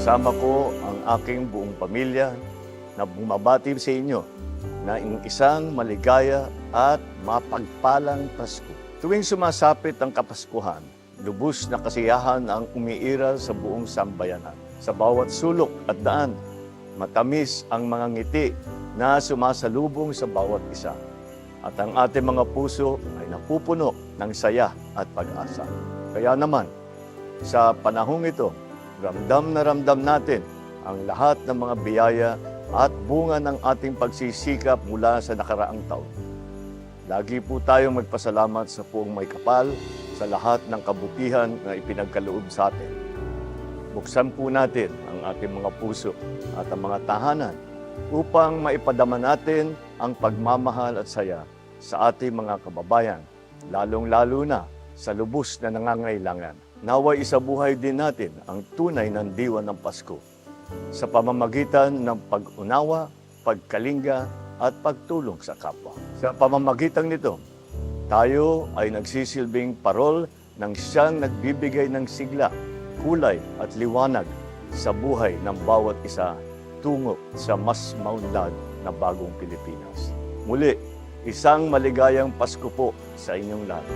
Kasama ko ang aking buong pamilya na bumabati sa inyo na isang maligaya at mapagpalang Pasko. Tuwing sumasapit ang Kapaskuhan, lubos na kasiyahan ang umiiral sa buong sambayanan. Sa bawat sulok at daan, matamis ang mga ngiti na sumasalubong sa bawat isa. At ang ating mga puso ay napupuno ng saya at pag-asa. Kaya naman, sa panahong ito, ramdam na ramdam natin ang lahat ng mga biyaya at bunga ng ating pagsisikap mula sa nakaraang taon. Lagi po tayong magpasalamat sa Puong May Kapal sa lahat ng kabutihan na ipinagkaloob sa atin. Buksan po natin ang ating mga puso at ang mga tahanan upang maipadama natin ang pagmamahal at saya sa ating mga kababayan, lalong-lalo na sa lubos na nangangailangan. Naway isabuhay din natin ang tunay ng diwa ng Pasko sa pamamagitan ng pag-unawa, pagkalinga at pagtulong sa kapwa. Sa pamamagitan nito, tayo ay nagsisilbing parol ng siyang nagbibigay ng sigla, kulay at liwanag sa buhay ng bawat isa tungo sa mas maunlad na bagong Pilipinas. Muli, isang maligayang Pasko po sa inyong lahat.